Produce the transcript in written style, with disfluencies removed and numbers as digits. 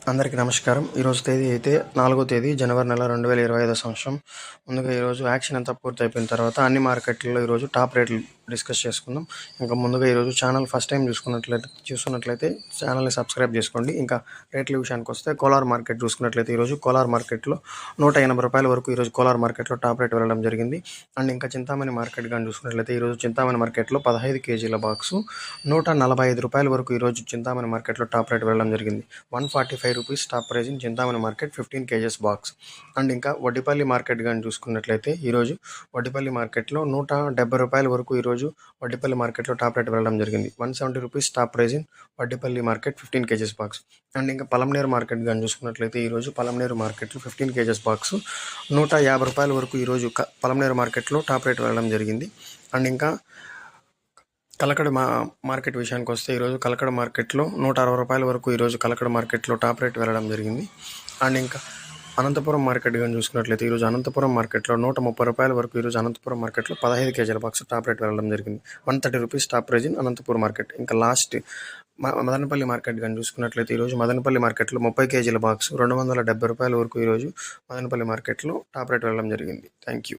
అందరికీ నమస్కారం. ఈరోజు తేదీ అయితే 4వ తేదీ జనవరి నెల 2025 సంవత్సరం. ముందుగా ఈరోజు యాక్షన్ అంతా పూర్తయిపోయిన తర్వాత అన్ని మార్కెట్లలో ఈరోజు టాప్ రేట్లు డిస్కస్ చేసుకుందాం. ఇంకా ముందుగా ఈరోజు ఛానల్ ఫస్ట్ టైం చూస్తున్నట్లయితే ఛానల్ని సబ్స్క్రైబ్ చేసుకోండి. ఇంకా రేట్ల విషయానికి వస్తే కోలార్ మార్కెట్ చూసుకున్నట్లయితే ఈరోజు కోలార్ మార్కెట్లో ₹180 వరకు ఈరోజు కోలార్ మార్కెట్లో టాప్ రేట్ వెళ్ళడం జరిగింది. అండ్ ఇంకా చింతామణి మార్కెట్ కానీ చూసుకున్నట్లయితే ఈరోజు చింతామణి మార్కెట్లో 15 కేజీల బాక్సు ₹145 వరకు ఈరోజు చింతామణి మార్కెట్లో టాప్ రేట్ వెళ్ళడం జరిగింది. ₹145 top prize in Chintamani market 15 kgs box. And ఇంకా వడ్డిపల్లి మార్కెట్ కానీ చూసుకున్నట్లయితే ఈరోజు వడ్డిపల్లి మార్కెట్లో ₹170 వరకు ఈరోజు వడ్డిపల్లి మార్కెట్లో టాప్ రేట్ వెళ్ళడం జరిగింది. ₹170 top prize in Vaddipalli market 15 kgs box. And ఇంకా పలంనేరు మార్కెట్ కానీ చూసుకున్నట్లయితే ఈరోజు పలంనేరు మార్కెట్లో 15 kgs బాక్స్ ₹150 వరకు ఈరోజు పలంనేరు మార్కెట్లో టాప్ రేట్ వెళ్ళడం జరిగింది. అండ్ ఇంకా కలకడ మార్కెట్ విషయానికి వస్తే ఈరోజు కలకడ మార్కెట్లో ₹160 వరకు ఈరోజు కలకడ మార్కెట్లో టాప్ రేట్ వెళ్ళడం జరిగింది. అండ్ ఇంకా అనంతపురం మార్కెట్ కానీ చూసుకున్నట్లయితే ఈరోజు అనంతపురం మార్కెట్లో ₹130 వరకు ఈరోజు అనంతపురం మార్కెట్లో 15 కేజీల బాక్స్ టాప్ రేట్ వెళ్ళడం జరిగింది. ₹130 top prize in Anantapuram market. ఇంకా లాస్ట్ మదనపల్లి మార్కెట్ కానీ చూసుకున్నట్లయితే ఈరోజు మదనపల్లి మార్కెట్లో 30 కేజీల బాక్స్ ₹270 వరకు ఈరోజు మదనపల్లి మార్కెట్లో టాప్ రేట్ వెళ్ళడం జరిగింది. Thank you.